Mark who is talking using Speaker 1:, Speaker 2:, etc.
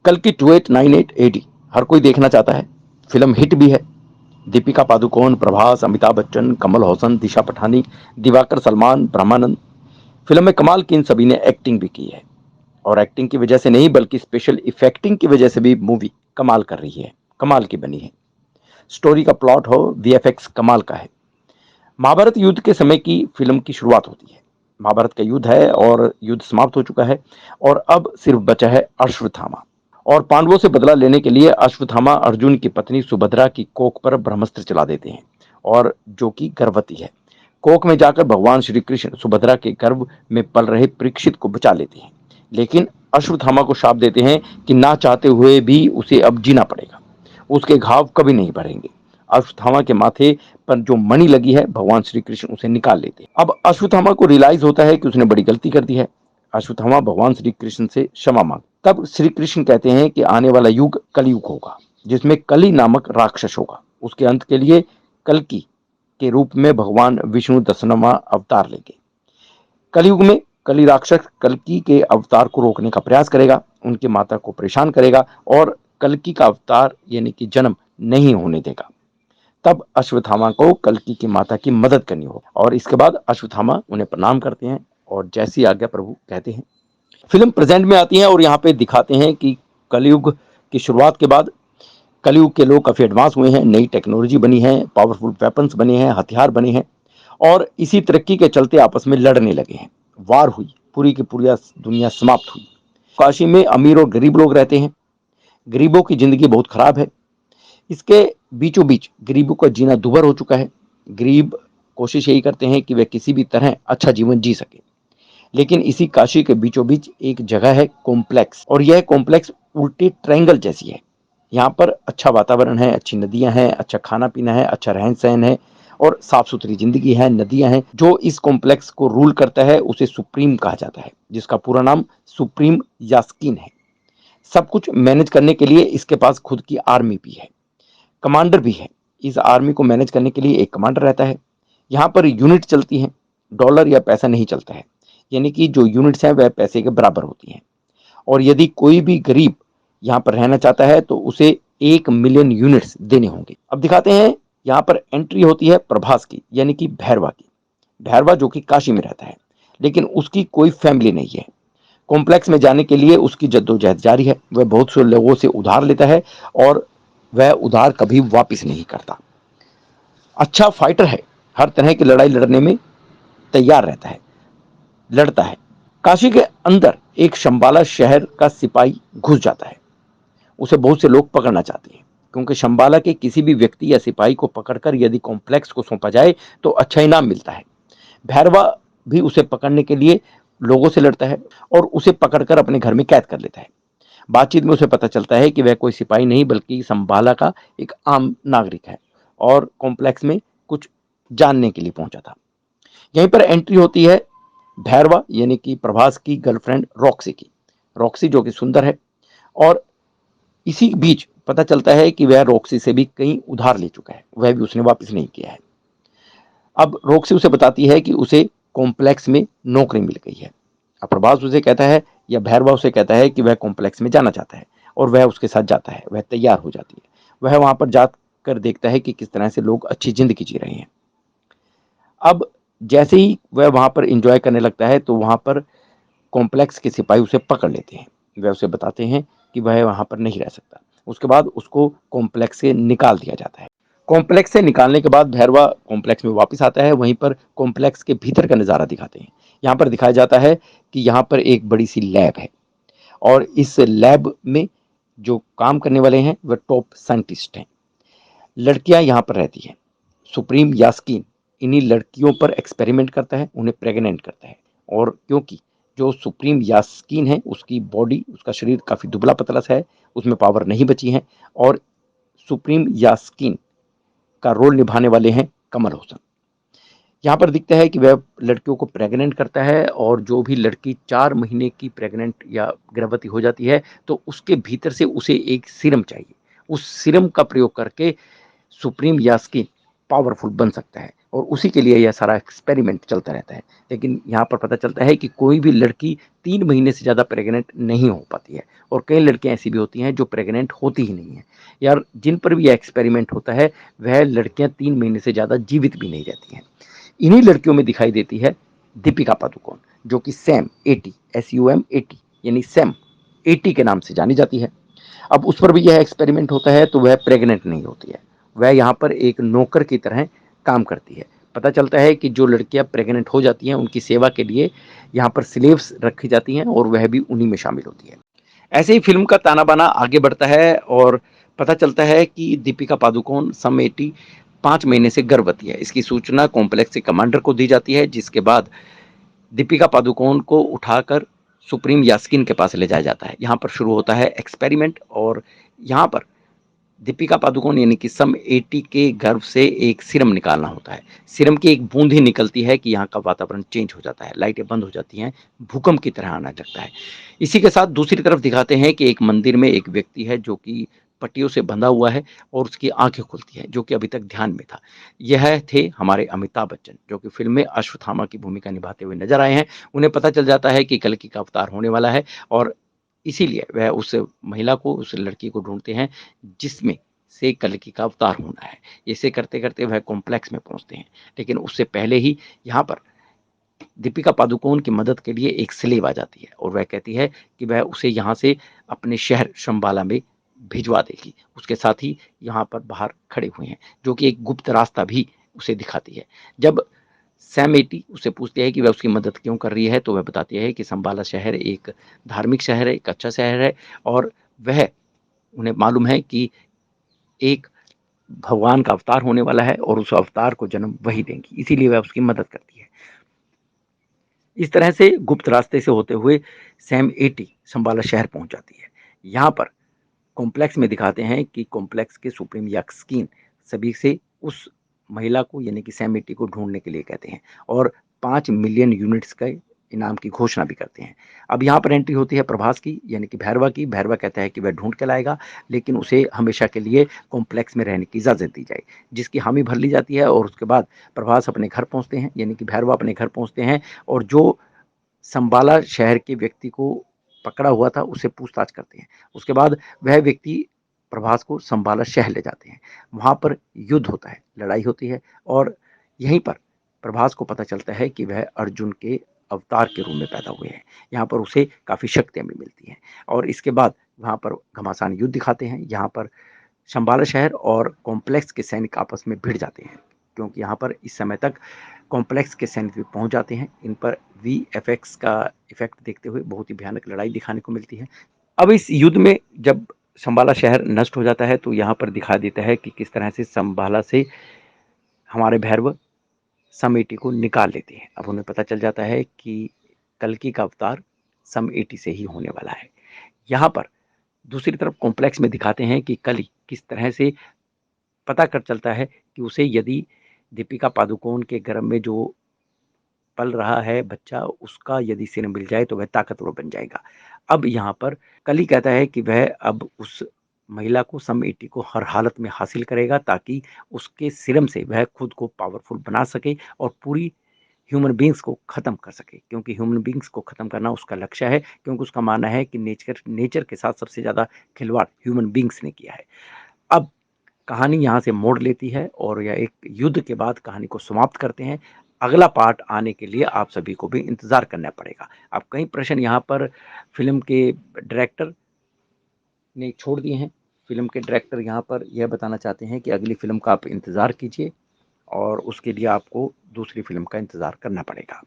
Speaker 1: कल की 2898 एडी हर कोई देखना चाहता है। फिल्म हिट भी है। दीपिका पादुकोण, प्रभास, अमिताभ बच्चन, कमल हसन, दिशा पठानी, दिवाकर सलमान, ब्रह्मानंद। फिल्म में कमाल की इन सभी ने एक्टिंग भी की है। और एक्टिंग की वजह से नहीं बल्कि स्पेशल इफेक्टिंग की वजह से भी मूवी कमाल कर रही है, कमाल की बनी है। स्टोरी का प्लॉट हो, वीएफएक्स कमाल का है। महाभारत युद्ध के समय की फिल्म की शुरुआत होती है। महाभारत का युद्ध है और युद्ध समाप्त हो चुका है और अब सिर्फ बचा है अश्वत्थामा। और पांडवों से बदला लेने के लिए अश्वत्थामा अर्जुन की पत्नी सुभद्रा की कोख पर ब्रह्मास्त्र चला देते हैं और जो कि गर्भवती है। कोख में जाकर भगवान श्री कृष्ण सुभद्रा के गर्भ में पल रहे परीक्षित को बचा लेते हैं, लेकिन अश्वत्थामा को शाप देते हैं कि ना चाहते हुए भी उसे अब जीना पड़ेगा। उसके घाव कभी नहीं भरेंगे। अश्वत्थामा के माथे पर जो मणि लगी है, भगवान श्री कृष्ण उसे निकाल लेते हैं। अब अश्वत्थामा को रियलाइज होता है कि उसने बड़ी गलती कर दी है। अश्वत्थामा भगवान श्री कृष्ण से क्षमा मांग। तब श्री कृष्ण कहते हैं कि आने वाला युग कलयुग होगा, जिसमें कली नामक राक्षस होगा। उसके अंत के लिए कल्कि के रूप में भगवान विष्णु 10वां अवतार लेंगे। कलयुग में कली राक्षस कल्कि के अवतार को रोकने का प्रयास करेगा, उनकी माता को परेशान करेगा और कल्कि का अवतार यानी कि जन्म नहीं होने देगा। तब अश्वत्थामा को कल्कि की माता की मदद करनी हो और इसके बाद अश्वत्थामा उन्हें प्रणाम करते हैं और जैसी आज्ञा प्रभु कहते हैं। फिल्म प्रेजेंट में आती है और यहाँ पे दिखाते हैं कि कलयुग की शुरुआत के बाद कलयुग के लोग काफी एडवांस हुए हैं, नई टेक्नोलॉजी बनी है, पावरफुल वेपन्स बने हैं, हथियार बने हैं और इसी तरक्की के चलते आपस में लड़ने लगे हैं। वार हुई, पूरी की पूरी दुनिया समाप्त हुई। काशी में अमीर और गरीब लोग रहते हैं। गरीबों की जिंदगी बहुत खराब है। इसके बीचों बीच गरीबों का जीना दुभर हो चुका है। गरीब कोशिश यही करते हैं कि वे किसी भी तरह अच्छा जीवन जी सके। लेकिन इसी काशी के बीचों बीच एक जगह है कॉम्प्लेक्स, और यह कॉम्प्लेक्स उल्टे ट्रायंगल जैसी है। यहाँ पर अच्छा वातावरण है, अच्छी नदियां हैं, अच्छा खाना पीना है, अच्छा रहन सहन है और साफ सुथरी जिंदगी है, नदियां हैं। जो इस कॉम्प्लेक्स को रूल करता है उसे सुप्रीम कहा जाता है, जिसका पूरा नाम सुप्रीम यास्कीन है। सब कुछ मैनेज करने के लिए इसके पास खुद की आर्मी भी है, कमांडर भी है। इस आर्मी को मैनेज करने के लिए एक कमांडर रहता है। यहाँ पर यूनिट चलती हैं, डॉलर या पैसा नहीं चलता है, यानी कि जो यूनिट्स हैं वह पैसे के बराबर होती हैं। और यदि कोई भी गरीब यहाँ पर रहना चाहता है तो उसे 1 मिलियन यूनिट्स देने होंगे। अब दिखाते हैं, यहाँ पर एंट्री होती है प्रभास की, यानी कि भैरवा की। भैरवा जो कि काशी में रहता है, लेकिन उसकी कोई फैमिली नहीं है। कॉम्प्लेक्स में जाने के लिए उसकी जद्दोजहद जारी है। वह बहुत से लोगों से उधार लेता है और वह उधार कभी वापस नहीं करता। अच्छा फाइटर है, हर तरह की लड़ाई लड़ने में तैयार रहता है, लड़ता है। काशी के अंदर एक शंबाला शहर का सिपाही घुस जाता है। उसे बहुत से लोग पकड़ना चाहते हैं, क्योंकि शंबाला के किसी भी व्यक्ति या सिपाही को पकड़कर यदि कॉम्प्लेक्स को सौंपा जाए तो अच्छा इनाम मिलता है। भैरवा भी उसे पकड़ने के लिए लोगों से लड़ता है और उसे पकड़कर अपने घर में कैद कर लेता है। बातचीत में उसे पता चलता है कि वह कोई सिपाही नहीं बल्कि संभाला का एक आम नागरिक है और कॉम्प्लेक्स में कुछ जानने के लिए पहुंचा था। यहीं पर एंट्री होती है भैरवा यानी कि प्रभास की गर्लफ्रेंड रॉक्सी की। रॉक्सी जो कि सुंदर है और इसी बीच पता चलता है कि वह रॉक्सी से भी कहीं उधार ले चुका है, वह भी उसने वापस नहीं किया है। अब रॉक्सी उसे बताती है कि उसे कॉम्प्लेक्स में नौकरी मिल गई है। अब प्रभास उसे कहता है या भैरवा उसे कहता है कि वह कॉम्प्लेक्स में जाना चाहता है और वह उसके साथ जाता है। वह तैयार हो जाती है। वह वहां पर जाकर देखता है कि किस तरह से लोग अच्छी जिंदगी जी रहे हैं। अब जैसे ही वह वहां पर एंजॉय करने लगता है तो वहां पर कॉम्प्लेक्स के सिपाही उसे पकड़ लेते हैं। वह उसे बताते हैं कि वह वहां पर नहीं रह सकता। उसके बाद उसको कॉम्प्लेक्स से निकाल दिया जाता है। कॉम्प्लेक्स से निकालने के बाद भैरवा कॉम्प्लेक्स में वापस आता है। वहीं पर कॉम्प्लेक्स के भीतर का नज़ारा दिखाते हैं। यहाँ पर दिखाया जाता है कि यहाँ पर एक बड़ी सी लैब है और इस लैब में जो काम करने वाले हैं वह टॉप साइंटिस्ट हैं। लड़कियां यहाँ पर रहती हैं। सुप्रीम यास्कीन इन्हीं लड़कियों पर एक्सपेरिमेंट करता है, उन्हें प्रेग्नेंट करता है। और क्योंकि जो सुप्रीम यास्कीन है उसकी बॉडी, उसका शरीर काफ़ी दुबला पतला सा है, उसमें पावर नहीं बची है। और सुप्रीम यास्कीन का रोल निभाने वाले हैं कमल हसन। यहाँ पर दिखता है कि वह लड़कियों को प्रेग्नेंट करता है और जो भी लड़की 4 महीने की प्रेग्नेंट या गर्भवती हो जाती है तो उसके भीतर से उसे एक सीरम चाहिए। उस सीरम का प्रयोग करके सुप्रीम यास्कीन पावरफुल बन सकता है और उसी के लिए यह सारा एक्सपेरिमेंट चलता रहता है। लेकिन यहाँ पर पता चलता है कि कोई भी लड़की 3 महीने से ज़्यादा प्रेग्नेंट नहीं हो पाती है, और कई लड़कियाँ ऐसी भी होती हैं जो प्रेग्नेंट होती ही नहीं हैं। यार जिन पर भी यह एक्सपेरिमेंट होता है वह लड़कियाँ 3 महीने से ज़्यादा जीवित भी नहीं रहती हैं। इन्हीं लड़कियों में दिखाई देती है दीपिका पादुकोण, जो कि सैम 80 SUM 80 यानी सैम 80 के नाम से जानी जाती है। अब उस पर भी यह एक्सपेरिमेंट होता है तो वह प्रेग्नेंट नहीं होती है, वह यहाँ पर एक नौकर की तरह काम करती है। पता चलता है कि जो लड़कियां प्रेग्नेंट हो जाती हैं उनकी सेवा के लिए यहाँ पर स्लेव्स रखी जाती हैं और वह भी उन्हीं में शामिल होती है। ऐसे ही फिल्म का ताना बाना आगे बढ़ता है और पता चलता है कि दीपिका पादुकोण सम 80 5 महीने से गर्भवती है। इसकी सूचना कॉम्प्लेक्स के कमांडर को दी जाती है, जिसके बाद दीपिका पादुकोण को उठाकर सुप्रीम यास्कीन के पास ले जाया जाता है। यहाँ पर शुरू होता है एक्सपेरिमेंट और यहाँ पर दीपिका पादुकोण यानी कि सम 80 के गर्भ से एक सीरम निकालना होता है। सीरम की एक बूंद ही निकलती है कि यहाँ का वातावरण चेंज हो जाता है, लाइटें बंद हो जाती हैं, भूकंप की तरह आना लगता है। इसी के साथ दूसरी तरफ दिखाते हैं कि एक मंदिर में एक व्यक्ति है जो कि पट्टियों से बंधा हुआ है और उसकी आंखें खुलती हैं, जो कि अभी तक ध्यान में था। यह थे हमारे अमिताभ बच्चन, जो कि फिल्म में अश्वत्थामा की भूमिका निभाते हुए नजर आए हैं। उन्हें पता चल जाता है कि कल्कि का अवतार होने वाला है और इसीलिए वह उस महिला को, उस लड़की को ढूंढते हैं जिसमें से कल्कि का अवतार होना है। इसे करते करते वह कॉम्प्लेक्स में पहुंचते हैं, लेकिन उससे पहले ही यहाँ पर दीपिका पादुकोण की मदद के लिए एक स्लेव आ जाती है और वह कहती है कि वह उसे यहाँ से अपने शहर शंबाला में भिजवा देगी। उसके साथ ही यहाँ पर बाहर खड़े हुए हैं, जो कि एक गुप्त रास्ता भी उसे दिखाती है। जब सैम 80 उससे पूछती है कि वह उसकी मदद क्यों कर रही है, तो वह बताती है कि संबाला शहर एक धार्मिक शहर है, एक अच्छा शहर है और वह उन्हें मालूम है कि एक भगवान का अवतार होने वाला है और उस अवतार को जन्म वही देंगी, इसीलिए वह उसकी मदद करती है। इस तरह से गुप्त रास्ते से होते हुए सैम 80 संबाला शहर पहुंच जाती है। यहाँ पर कॉम्प्लेक्स में दिखाते हैं कि कॉम्प्लेक्स के सुप्रीम यास्कीन सभी से उस महिला को यानी कि सैम 80 को ढूंढने के लिए कहते हैं और 5 मिलियन यूनिट्स का इनाम की घोषणा भी करते हैं। अब यहाँ पर एंट्री होती है प्रभास की यानी कि भैरवा की। भैरवा कहता है कि वह ढूंढ के लाएगा, लेकिन उसे हमेशा के लिए कॉम्प्लेक्स में रहने की इजाज़त दी जाए, जिसकी हामी भर ली जाती है। और उसके बाद प्रभास अपने घर पहुँचते हैं यानी कि भैरवा अपने घर पहुँचते हैं और जो संबाला शहर के व्यक्ति को पकड़ा हुआ था उससे पूछताछ करते हैं। उसके बाद वह व्यक्ति प्रभास को संबाला शहर ले जाते हैं। वहाँ पर युद्ध होता है, लड़ाई होती है और यहीं पर प्रभास को पता चलता है कि वह अर्जुन के अवतार के रूप में पैदा हुए हैं। यहाँ पर उसे काफ़ी शक्तियाँ भी मिलती हैं और इसके बाद वहाँ पर घमासान युद्ध दिखाते हैं। यहाँ पर शंबाला शहर और कॉम्प्लेक्स के सैनिक आपस में भिड़ जाते हैं, क्योंकि यहाँ पर इस समय तक कॉम्प्लेक्स के सैनिक भी पहुँच जाते हैं। इन पर VFX का इफेक्ट देखते हुए बहुत ही भयानक लड़ाई दिखाने को मिलती है। अब इस युद्ध में जब शंबाला शहर नष्ट हो जाता है तो यहाँ पर दिखा देता है कि किस तरह से शंबाला से हमारे भैरव सम 80 को निकाल लेते हैं। अब उन्हें पता चल जाता है कि कल्कि का अवतार सम 80 से ही होने वाला है। यहाँ पर दूसरी तरफ कॉम्प्लेक्स में दिखाते हैं कि कली किस तरह से पता कर चलता है कि उसे यदि दीपिका पादुकोण के गर्भ में जो पल रहा है बच्चा, उसका यदि सिर मिल जाए तो वह ताकतवर बन जाएगा। अब यहाँ पर कली कहता है कि वह अब उस महिला को सम 80 को हर हालत में हासिल करेगा, ताकि उसके सीरम से वह खुद को पावरफुल बना सके और पूरी ह्यूमन बींग्स को खत्म कर सके, क्योंकि ह्यूमन बींग्स को खत्म करना उसका लक्ष्य है, क्योंकि उसका मानना है कि नेचर के साथ सबसे ज़्यादा खिलवाड़ ह्यूमन बींग्स ने किया है। अब कहानी यहाँ से मोड़ लेती है और यह एक युद्ध के बाद कहानी को समाप्त करते हैं। अगला पार्ट आने के लिए आप सभी को भी इंतज़ार करना पड़ेगा। अब कई प्रश्न यहाँ पर फ़िल्म के डायरेक्टर ने छोड़ दिए हैं। फ़िल्म के डायरेक्टर यहाँ पर यह बताना चाहते हैं कि अगली फ़िल्म का आप इंतज़ार कीजिए और उसके लिए आपको दूसरी फ़िल्म का इंतज़ार करना पड़ेगा।